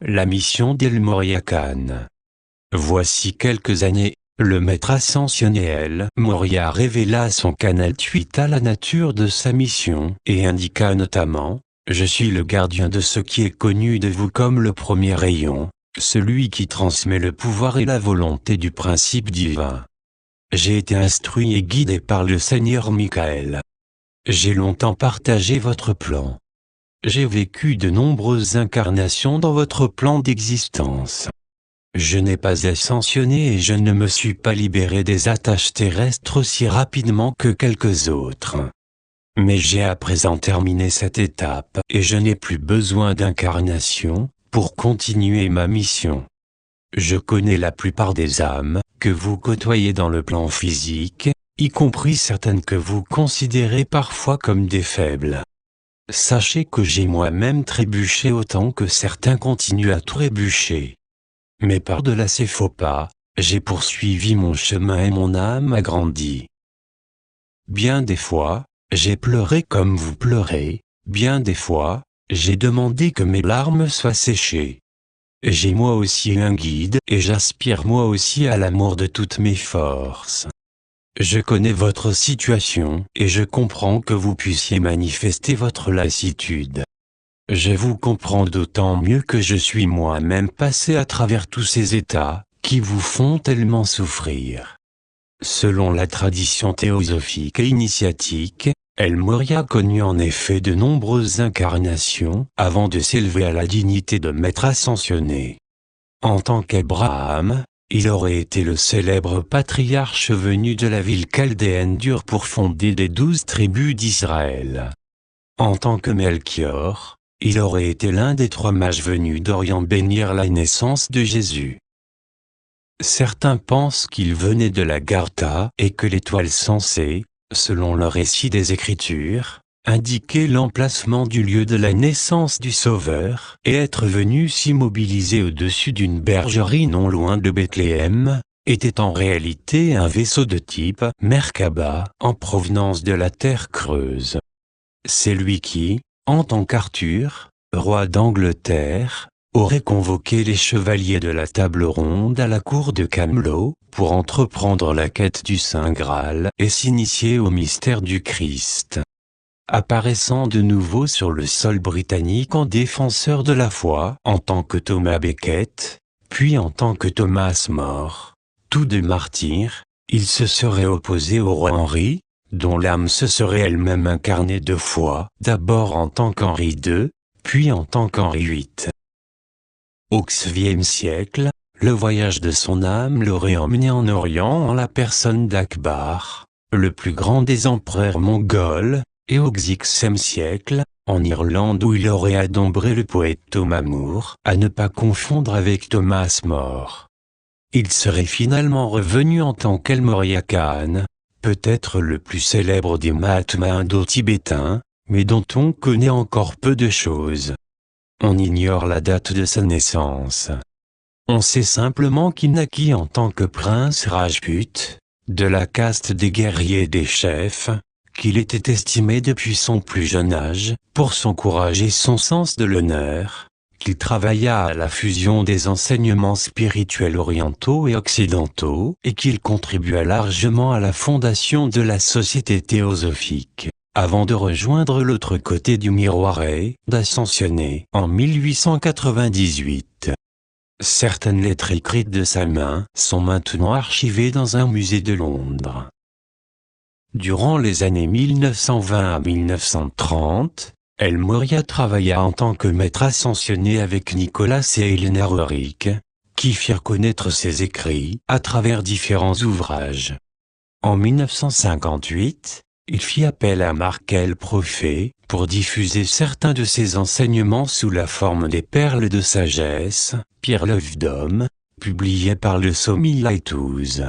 La mission d'El Morya Khan. Voici quelques années, le maître ascensionné El Morya révéla à son canal Twitter la nature de sa mission et indiqua notamment « Je suis le gardien de ce qui est connu de vous comme le premier rayon, celui qui transmet le pouvoir et la volonté du principe divin. J'ai été instruit et guidé par le Seigneur Michael. J'ai longtemps partagé votre plan. J'ai vécu de nombreuses incarnations dans votre plan d'existence. Je n'ai pas ascensionné et je ne me suis pas libéré des attaches terrestres aussi rapidement que quelques autres. Mais j'ai à présent terminé cette étape et je n'ai plus besoin d'incarnation pour continuer ma mission. Je connais la plupart des âmes que vous côtoyez dans le plan physique, y compris certaines que vous considérez parfois comme des faibles. Sachez que j'ai moi-même trébuché autant que certains continuent à trébucher. Mais par-delà ces faux pas, j'ai poursuivi mon chemin et mon âme a grandi. Bien des fois, j'ai pleuré comme vous pleurez, bien des fois, j'ai demandé que mes larmes soient séchées. J'ai moi aussi un guide et j'aspire moi aussi à l'amour de toutes mes forces. Je connais votre situation et je comprends que vous puissiez manifester votre lassitude. Je vous comprends d'autant mieux que je suis moi-même passé à travers tous ces états qui vous font tellement souffrir. Selon la tradition théosophique et initiatique, El Morya connut en effet de nombreuses incarnations avant de s'élever à la dignité de maître ascensionné. En tant qu'Abraham, il aurait été le célèbre patriarche venu de la ville chaldéenne d'Ur pour fonder les 12 tribus d'Israël. En tant que Melchior, il aurait été l'un des 3 mages venus d'Orient bénir la naissance de Jésus. Certains pensent qu'il venait de la Gartha et que l'étoile censée, selon le récit des Écritures, indiquait l'emplacement du lieu de la naissance du Sauveur et être venu s'immobiliser au-dessus d'une bergerie non loin de Bethléem, était en réalité un vaisseau de type Merkaba en provenance de la terre creuse. C'est lui qui, en tant qu'Arthur, roi d'Angleterre, aurait convoqué les chevaliers de la table ronde à la cour de Camelot pour entreprendre la quête du Saint Graal et s'initier au mystère du Christ. Apparaissant de nouveau sur le sol britannique en défenseur de la foi en tant que Thomas Becket, puis en tant que Thomas More, tous 2 martyrs, il se serait opposé au roi Henri, dont l'âme se serait elle-même incarnée 2 fois, d'abord en tant qu'Henri II, puis en tant qu'Henri VIII. Au XIe siècle, le voyage de son âme l'aurait emmené en Orient en la personne d'Akbar, le plus grand des empereurs mongols, et au XIe siècle, en Irlande où il aurait adombré le poète Thomas Moore, à ne pas confondre avec Thomas More. Il serait finalement revenu en tant qu'El Morya Khan, peut-être le plus célèbre des Mahatmas indo-tibétains, mais dont on connaît encore peu de choses. On ignore la date de sa naissance. On sait simplement qu'il naquit en tant que prince Rajput, de la caste des guerriers et des chefs, qu'il était estimé depuis son plus jeune âge, pour son courage et son sens de l'honneur, qu'il travailla à la fusion des enseignements spirituels orientaux et occidentaux et qu'il contribua largement à la fondation de la société théosophique, avant de rejoindre l'autre côté du miroir et d'ascensionner en 1898. Certaines lettres écrites de sa main sont maintenant archivées dans un musée de Londres. Durant les années 1920 à 1930, El Morya travailla en tant que maître ascensionné avec Nicolas et Eleanor Roerich, qui firent connaître ses écrits à travers différents ouvrages. En 1958, il fit appel à Mark El Prophet pour diffuser certains de ses enseignements sous la forme des perles de sagesse, Pierre Lovedom, publiées par le Somi Lighthouse.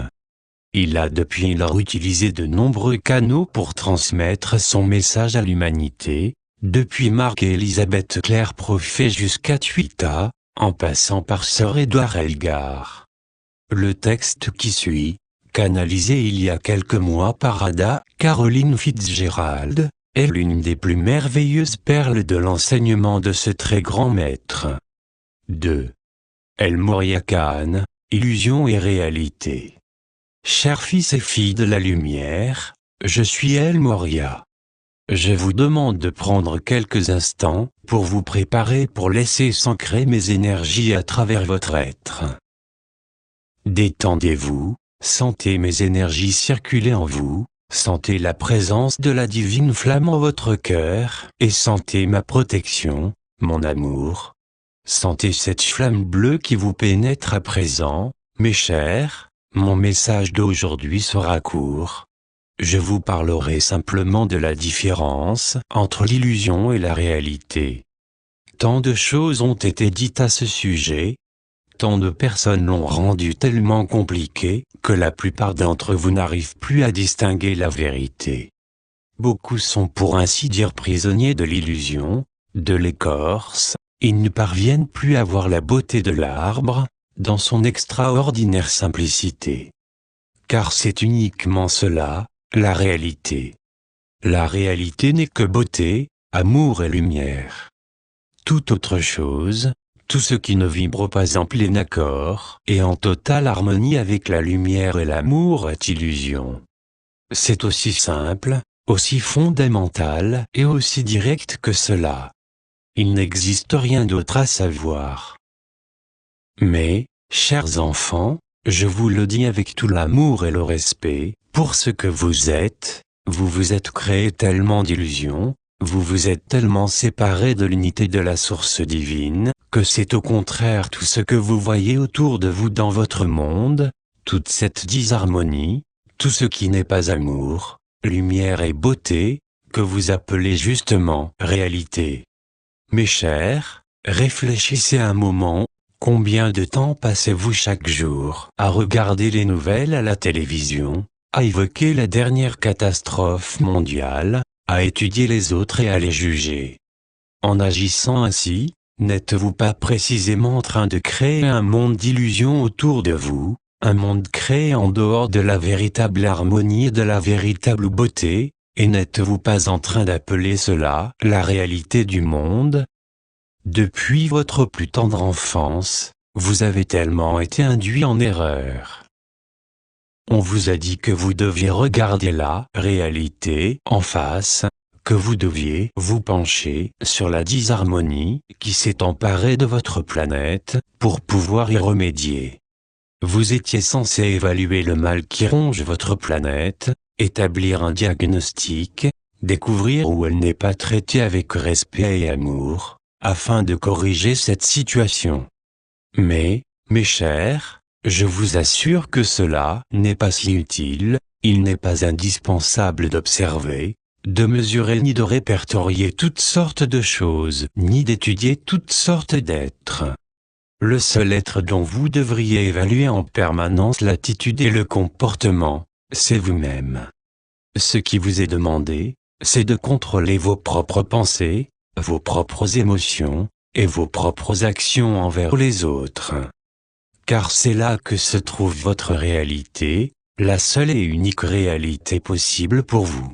Il a depuis lors utilisé de nombreux canaux pour transmettre son message à l'humanité, depuis Mark et Elizabeth Clare Prophet jusqu'à Twitter, en passant par Sir Edward Elgar. Le texte qui suit, canalisé il y a quelques mois par Ada Caroline Fitzgerald, est l'une des plus merveilleuses perles de l'enseignement de ce très grand maître. 2. El Morya Khan, illusion et réalité. Chers fils et filles de la lumière, je suis El Morya. Je vous demande de prendre quelques instants pour vous préparer pour laisser s'ancrer mes énergies à travers votre être. Détendez-vous, sentez mes énergies circuler en vous, sentez la présence de la divine flamme en votre cœur, et sentez ma protection, mon amour. Sentez cette flamme bleue qui vous pénètre à présent, mes chers, mon message d'aujourd'hui sera court. Je vous parlerai simplement de la différence entre l'illusion et la réalité. Tant de choses ont été dites à ce sujet, tant de personnes l'ont rendu tellement compliqué que la plupart d'entre vous n'arrivent plus à distinguer la vérité. Beaucoup sont pour ainsi dire prisonniers de l'illusion, de l'écorce, ils ne parviennent plus à voir la beauté de l'arbre, dans son extraordinaire simplicité. Car c'est uniquement cela, la réalité. La réalité n'est que beauté, amour et lumière. Toute autre chose, tout ce qui ne vibre pas en plein accord et en totale harmonie avec la lumière et l'amour est illusion. C'est aussi simple, aussi fondamental et aussi direct que cela. Il n'existe rien d'autre à savoir. Mais, chers enfants, je vous le dis avec tout l'amour et le respect, pour ce que vous vous êtes créés tellement d'illusions, vous vous êtes tellement séparés de l'unité de la source divine, que c'est au contraire tout ce que vous voyez autour de vous dans votre monde, toute cette disharmonie, tout ce qui n'est pas amour, lumière et beauté, que vous appelez justement réalité. Mes chers, réfléchissez un moment. Combien de temps passez-vous chaque jour à regarder les nouvelles à la télévision, à évoquer la dernière catastrophe mondiale, à étudier les autres et à les juger? En agissant ainsi, n'êtes-vous pas précisément en train de créer un monde d'illusions autour de vous, un monde créé en dehors de la véritable harmonie et de la véritable beauté, et n'êtes-vous pas en train d'appeler cela la réalité du monde? Depuis votre plus tendre enfance, vous avez tellement été induit en erreur. On vous a dit que vous deviez regarder la réalité en face, que vous deviez vous pencher sur la disharmonie qui s'est emparée de votre planète pour pouvoir y remédier. Vous étiez censé évaluer le mal qui ronge votre planète, établir un diagnostic, découvrir où elle n'est pas traitée avec respect et amour, afin de corriger cette situation. Mais, mes chers, je vous assure que cela n'est pas si utile, il n'est pas indispensable d'observer, de mesurer ni de répertorier toutes sortes de choses, ni d'étudier toutes sortes d'êtres. Le seul être dont vous devriez évaluer en permanence l'attitude et le comportement, c'est vous-même. Ce qui vous est demandé, c'est de contrôler vos propres pensées, vos propres émotions, et vos propres actions envers les autres. Car c'est là que se trouve votre réalité, la seule et unique réalité possible pour vous.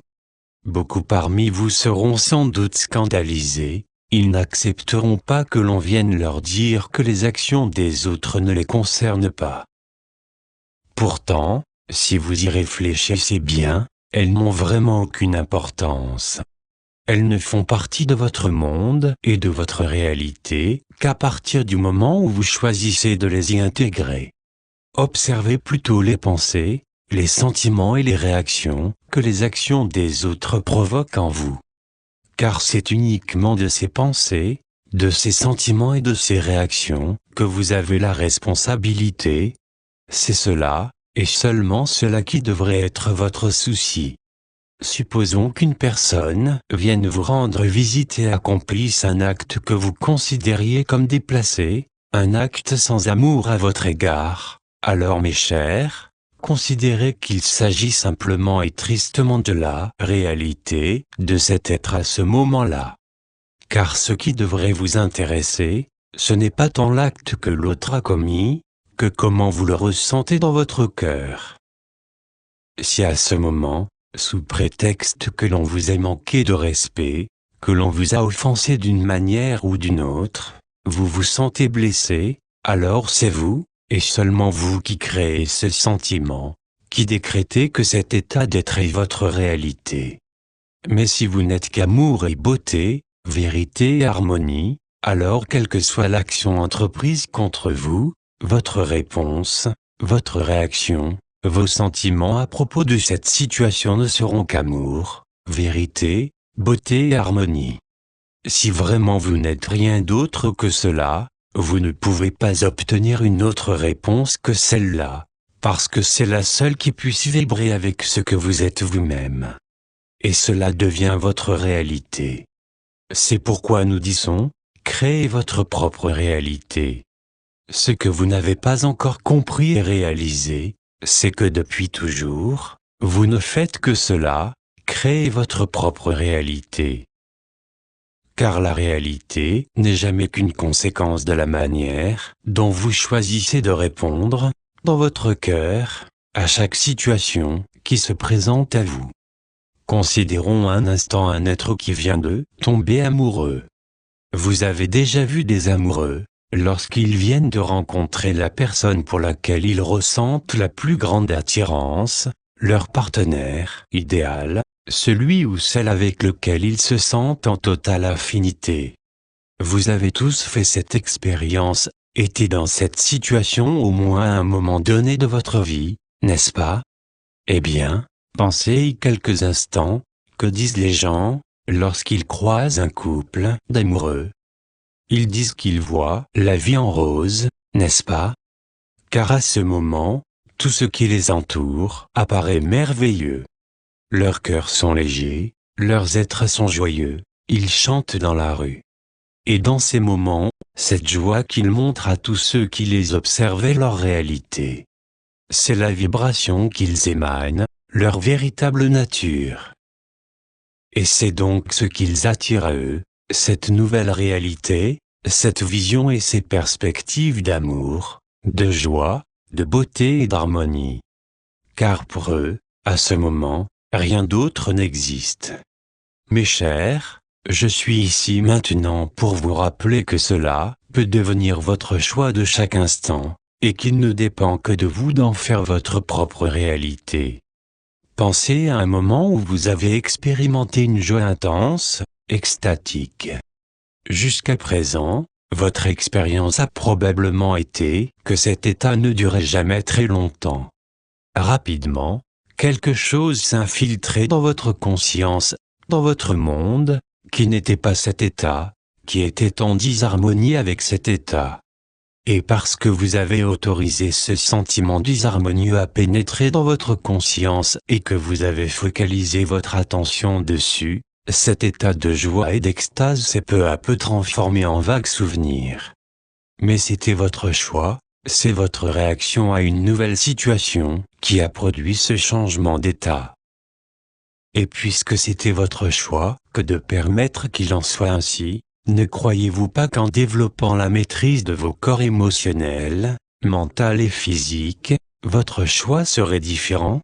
Beaucoup parmi vous seront sans doute scandalisés, ils n'accepteront pas que l'on vienne leur dire que les actions des autres ne les concernent pas. Pourtant, si vous y réfléchissez bien, elles n'ont vraiment aucune importance. Elles ne font partie de votre monde et de votre réalité qu'à partir du moment où vous choisissez de les y intégrer. Observez plutôt les pensées, les sentiments et les réactions que les actions des autres provoquent en vous. Car c'est uniquement de ces pensées, de ces sentiments et de ces réactions que vous avez la responsabilité. C'est cela, et seulement cela qui devrait être votre souci. Supposons qu'une personne vienne vous rendre visite et accomplisse un acte que vous considériez comme déplacé, un acte sans amour à votre égard. Alors mes chers, considérez qu'il s'agit simplement et tristement de la réalité de cet être à ce moment-là. Car ce qui devrait vous intéresser, ce n'est pas tant l'acte que l'autre a commis, que comment vous le ressentez dans votre cœur. Si à ce moment, sous prétexte que l'on vous ait manqué de respect, que l'on vous a offensé d'une manière ou d'une autre, vous vous sentez blessé, alors c'est vous, et seulement vous qui créez ce sentiment, qui décrétez que cet état d'être est votre réalité. Mais si vous n'êtes qu'amour et beauté, vérité et harmonie, alors quelle que soit l'action entreprise contre vous, votre réponse, votre réaction, vos sentiments à propos de cette situation ne seront qu'amour, vérité, beauté et harmonie. Si vraiment vous n'êtes rien d'autre que cela, vous ne pouvez pas obtenir une autre réponse que celle-là, parce que c'est la seule qui puisse vibrer avec ce que vous êtes vous-même. Et cela devient votre réalité. C'est pourquoi nous disons, créez votre propre réalité. Ce que vous n'avez pas encore compris et réalisé, c'est que depuis toujours, vous ne faites que cela, créez votre propre réalité. Car la réalité n'est jamais qu'une conséquence de la manière dont vous choisissez de répondre, dans votre cœur, à chaque situation qui se présente à vous. Considérons un instant un être qui vient de tomber amoureux. Vous avez déjà vu des amoureux, lorsqu'ils viennent de rencontrer la personne pour laquelle ils ressentent la plus grande attirance, leur partenaire idéal, celui ou celle avec lequel ils se sentent en totale affinité. Vous avez tous fait cette expérience, été dans cette situation au moins à un moment donné de votre vie, n'est-ce pas? Eh bien, pensez quelques instants, que disent les gens, lorsqu'ils croisent un couple d'amoureux? Ils disent qu'ils voient la vie en rose, n'est-ce pas? Car à ce moment, tout ce qui les entoure apparaît merveilleux. Leurs cœurs sont légers, leurs êtres sont joyeux, ils chantent dans la rue. Et dans ces moments, cette joie qu'ils montrent à tous ceux qui les observent est leur réalité. C'est la vibration qu'ils émanent, leur véritable nature. Et c'est donc ce qu'ils attirent à eux, cette nouvelle réalité, cette vision et ces perspectives d'amour, de joie, de beauté et d'harmonie. Car pour eux, à ce moment, rien d'autre n'existe. Mes chers, je suis ici maintenant pour vous rappeler que cela peut devenir votre choix de chaque instant, et qu'il ne dépend que de vous d'en faire votre propre réalité. Pensez à un moment où vous avez expérimenté une joie intense, extatique. Jusqu'à présent, votre expérience a probablement été que cet état ne durait jamais très longtemps. Rapidement, quelque chose s'infiltrait dans votre conscience, dans votre monde, qui n'était pas cet état, qui était en disharmonie avec cet état. Et parce que vous avez autorisé ce sentiment disharmonieux à pénétrer dans votre conscience et que vous avez focalisé votre attention dessus, cet état de joie et d'extase s'est peu à peu transformé en vagues souvenirs. Mais c'était votre choix, c'est votre réaction à une nouvelle situation qui a produit ce changement d'état. Et puisque c'était votre choix que de permettre qu'il en soit ainsi, ne croyez-vous pas qu'en développant la maîtrise de vos corps émotionnels, mental et physique, votre choix serait différent?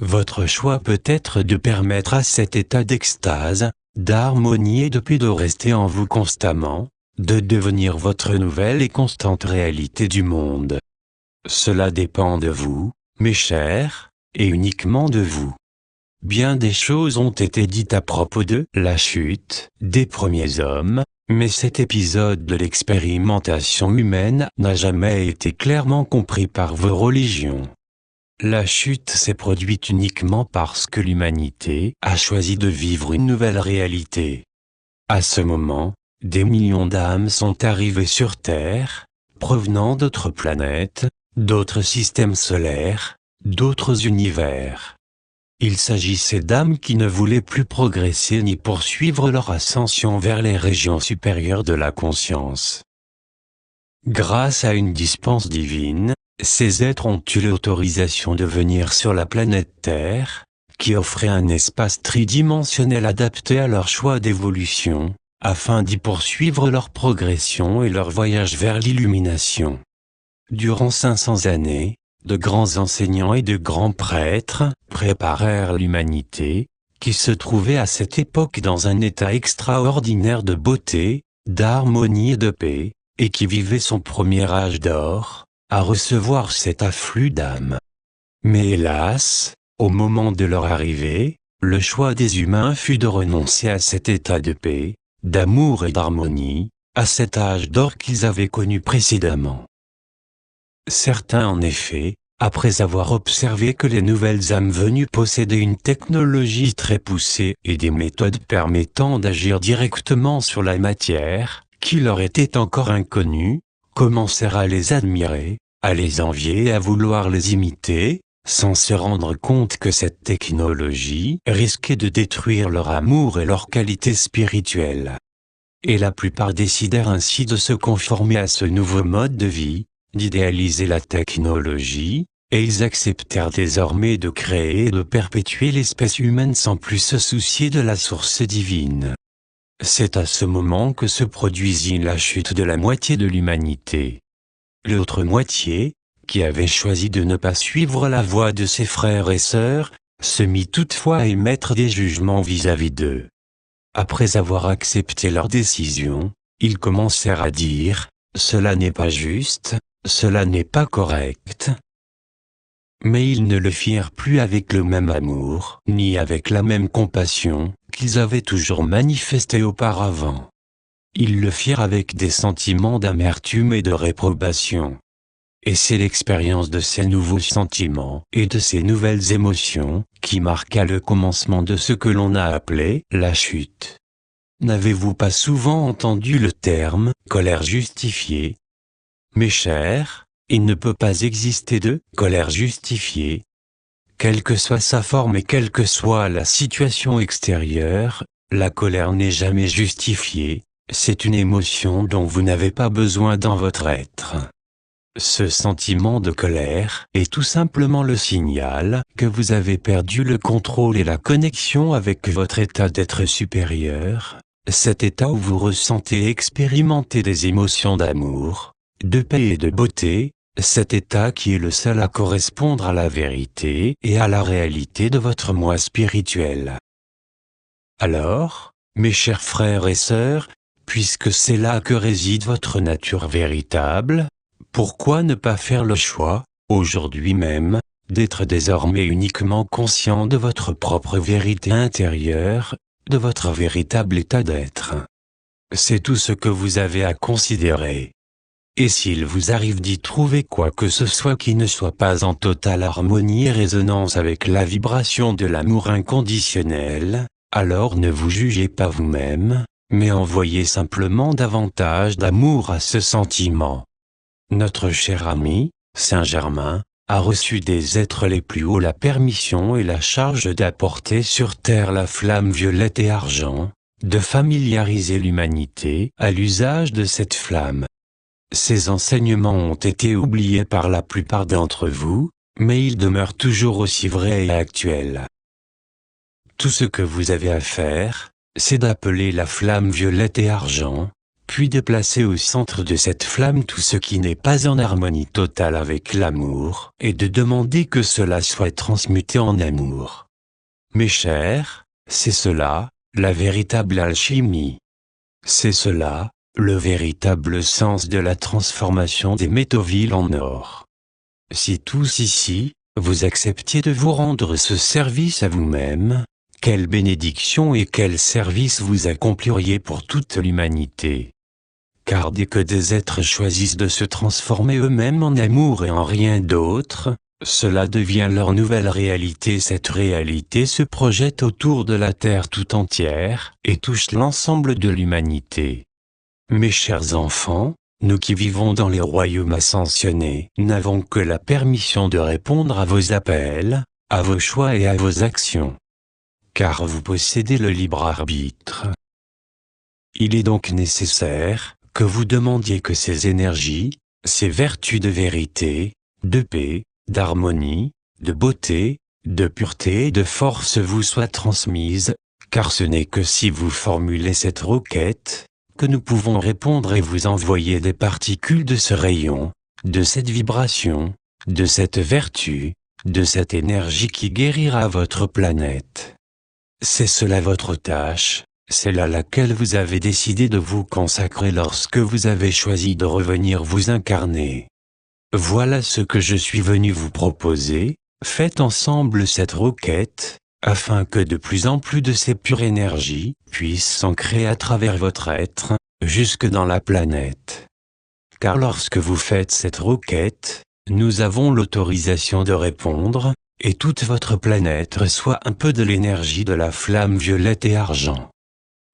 Votre choix peut être de permettre à cet état d'extase, d'harmonie et de paix de rester en vous constamment, de devenir votre nouvelle et constante réalité du monde. Cela dépend de vous, mes chers, et uniquement de vous. Bien des choses ont été dites à propos de la chute des premiers hommes, mais cet épisode de l'expérimentation humaine n'a jamais été clairement compris par vos religions. La chute s'est produite uniquement parce que l'humanité a choisi de vivre une nouvelle réalité. À ce moment, des millions d'âmes sont arrivées sur Terre, provenant d'autres planètes, d'autres systèmes solaires, d'autres univers. Il s'agissait d'âmes qui ne voulaient plus progresser ni poursuivre leur ascension vers les régions supérieures de la conscience. Grâce à une dispense divine, ces êtres ont eu l'autorisation de venir sur la planète Terre, qui offrait un espace tridimensionnel adapté à leur choix d'évolution, afin d'y poursuivre leur progression et leur voyage vers l'illumination. Durant 500 années, de grands enseignants et de grands prêtres préparèrent l'humanité, qui se trouvait à cette époque dans un état extraordinaire de beauté, d'harmonie et de paix, et qui vivait son premier âge d'or, à recevoir cet afflux d'âmes. Mais hélas, au moment de leur arrivée, le choix des humains fut de renoncer à cet état de paix, d'amour et d'harmonie, à cet âge d'or qu'ils avaient connu précédemment. Certains en effet, après avoir observé que les nouvelles âmes venues possédaient une technologie très poussée et des méthodes permettant d'agir directement sur la matière, qui leur étaient encore inconnues, commencèrent à les admirer, à les envier et à vouloir les imiter, sans se rendre compte que cette technologie risquait de détruire leur amour et leur qualité spirituelle. Et la plupart décidèrent ainsi de se conformer à ce nouveau mode de vie, d'idéaliser la technologie, et ils acceptèrent désormais de créer et de perpétuer l'espèce humaine sans plus se soucier de la source divine. C'est à ce moment que se produisit la chute de la moitié de l'humanité. L'autre moitié, qui avait choisi de ne pas suivre la voie de ses frères et sœurs, se mit toutefois à émettre des jugements vis-à-vis d'eux. Après avoir accepté leur décision, ils commencèrent à dire « Cela n'est pas juste, cela n'est pas correct ». Mais ils ne le firent plus avec le même amour, ni avec la même compassion, qu'ils avaient toujours manifesté auparavant. Ils le firent avec des sentiments d'amertume et de réprobation. Et c'est l'expérience de ces nouveaux sentiments et de ces nouvelles émotions qui marqua le commencement de ce que l'on a appelé la chute. N'avez-vous pas souvent entendu le terme « colère justifiée » ? Mes chers, il ne peut pas exister de « colère justifiée ». Quelle que soit sa forme et quelle que soit la situation extérieure, la colère n'est jamais justifiée, c'est une émotion dont vous n'avez pas besoin dans votre être. Ce sentiment de colère est tout simplement le signal que vous avez perdu le contrôle et la connexion avec votre état d'être supérieur, cet état où vous ressentez et expérimentez des émotions d'amour, de paix et de beauté, cet état qui est le seul à correspondre à la vérité et à la réalité de votre moi spirituel. Alors, mes chers frères et sœurs, puisque c'est là que réside votre nature véritable, pourquoi ne pas faire le choix, aujourd'hui même, d'être désormais uniquement conscient de votre propre vérité intérieure, de votre véritable état d'être? C'est tout ce que vous avez à considérer. Et s'il vous arrive d'y trouver quoi que ce soit qui ne soit pas en totale harmonie et résonance avec la vibration de l'amour inconditionnel, alors ne vous jugez pas vous-même, mais envoyez simplement davantage d'amour à ce sentiment. Notre cher ami, Saint-Germain, a reçu des êtres les plus hauts la permission et la charge d'apporter sur terre la flamme violette et argent, de familiariser l'humanité à l'usage de cette flamme. Ces enseignements ont été oubliés par la plupart d'entre vous, mais ils demeurent toujours aussi vrais et actuels. Tout ce que vous avez à faire, c'est d'appeler la flamme violette et argent, puis de placer au centre de cette flamme tout ce qui n'est pas en harmonie totale avec l'amour, et de demander que cela soit transmuté en amour. Mes chers, c'est cela, la véritable alchimie. C'est cela, le véritable sens de la transformation des métaux en or. Si tous ici, vous acceptiez de vous rendre ce service à vous-même, quelle bénédiction et quel service vous accompliriez pour toute l'humanité. Car dès que des êtres choisissent de se transformer eux-mêmes en amour et en rien d'autre, cela devient leur nouvelle réalité. Cette réalité se projette autour de la Terre tout entière et touche l'ensemble de l'humanité. Mes chers enfants, nous qui vivons dans les royaumes ascensionnés, n'avons que la permission de répondre à vos appels, à vos choix et à vos actions. Car vous possédez le libre arbitre. Il est donc nécessaire que vous demandiez que ces énergies, ces vertus de vérité, de paix, d'harmonie, de beauté, de pureté et de force vous soient transmises, car ce n'est que si vous formulez cette requête, que nous pouvons répondre et vous envoyer des particules de ce rayon, de cette vibration, de cette vertu, de cette énergie qui guérira votre planète. C'est cela votre tâche, celle à laquelle vous avez décidé de vous consacrer lorsque vous avez choisi de revenir vous incarner. Voilà ce que je suis venu vous proposer, faites ensemble cette requête, afin que de plus en plus de ces pures énergies puissent s'ancrer à travers votre être, jusque dans la planète. Car lorsque vous faites cette requête, nous avons l'autorisation de répondre, et toute votre planète reçoit un peu de l'énergie de la flamme violette et argent.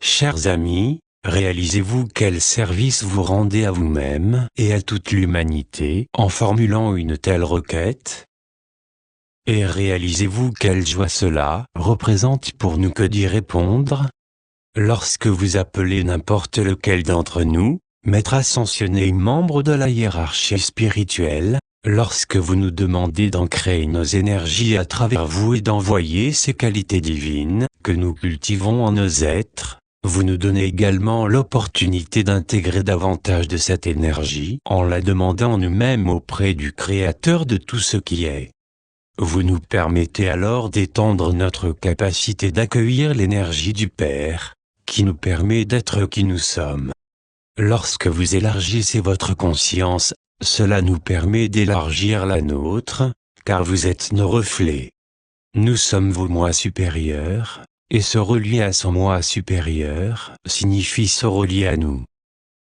Chers amis, réalisez-vous quel service vous rendez à vous-même et à toute l'humanité en formulant une telle requête? Et réalisez-vous quelle joie cela représente pour nous que d'y répondre? Lorsque vous appelez n'importe lequel d'entre nous, maître ascensionné, membre de la hiérarchie spirituelle, lorsque vous nous demandez d'ancrer nos énergies à travers vous et d'envoyer ces qualités divines que nous cultivons en nos êtres, vous nous donnez également l'opportunité d'intégrer davantage de cette énergie en la demandant nous-mêmes auprès du Créateur de tout ce qui est. Vous nous permettez alors d'étendre notre capacité d'accueillir l'énergie du Père, qui nous permet d'être qui nous sommes. Lorsque vous élargissez votre conscience, cela nous permet d'élargir la nôtre, car vous êtes nos reflets. Nous sommes vos moi supérieurs, et se relier à son moi supérieur signifie se relier à nous.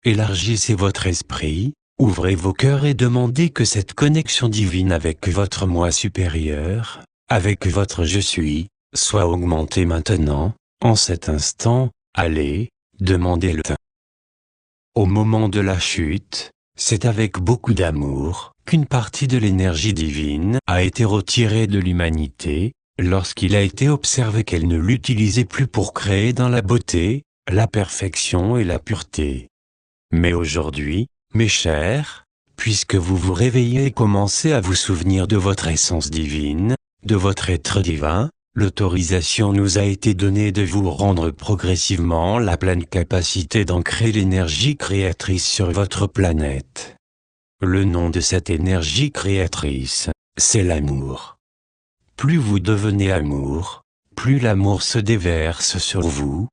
Élargissez votre esprit, ouvrez vos cœurs et demandez que cette connexion divine avec votre moi supérieur, avec votre je suis, soit augmentée maintenant, en cet instant. Allez, demandez-le. Au moment de la chute, c'est avec beaucoup d'amour qu'une partie de l'énergie divine a été retirée de l'humanité, lorsqu'il a été observé qu'elle ne l'utilisait plus pour créer dans la beauté, la perfection et la pureté. Mais aujourd'hui, mes chers, puisque vous vous réveillez et commencez à vous souvenir de votre essence divine, de votre être divin, l'autorisation nous a été donnée de vous rendre progressivement la pleine capacité d'ancrer l'énergie créatrice sur votre planète. Le nom de cette énergie créatrice, c'est l'amour. Plus vous devenez amour, plus l'amour se déverse sur vous,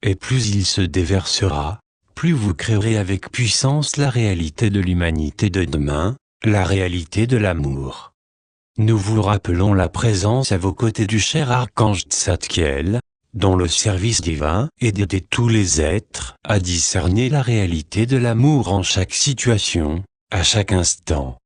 et plus il se déversera, plus vous créerez avec puissance la réalité de l'humanité de demain, la réalité de l'amour. Nous vous rappelons la présence à vos côtés du cher archange Tzadkiel, dont le service divin est d'aider tous les êtres à discerner la réalité de l'amour en chaque situation, à chaque instant.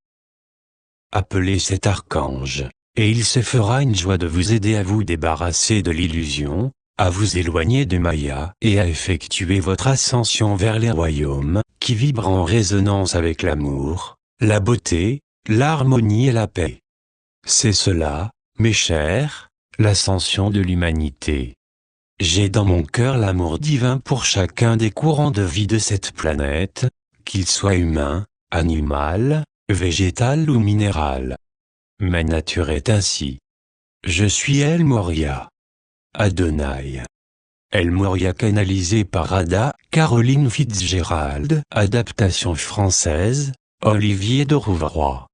Appelez cet archange, et il se fera une joie de vous aider à vous débarrasser de l'illusion, à vous éloigner de Maya et à effectuer votre ascension vers les royaumes qui vibrent en résonance avec l'amour, la beauté, l'harmonie et la paix. C'est cela, mes chers, l'ascension de l'humanité. J'ai dans mon cœur l'amour divin pour chacun des courants de vie de cette planète, qu'ils soient humains, animal, végétal ou minéral. Ma nature est ainsi. Je suis El Moria. Adonai. El Moria canalisé par Ada Caroline Fitzgerald, adaptation française, Olivier de Rouvroy.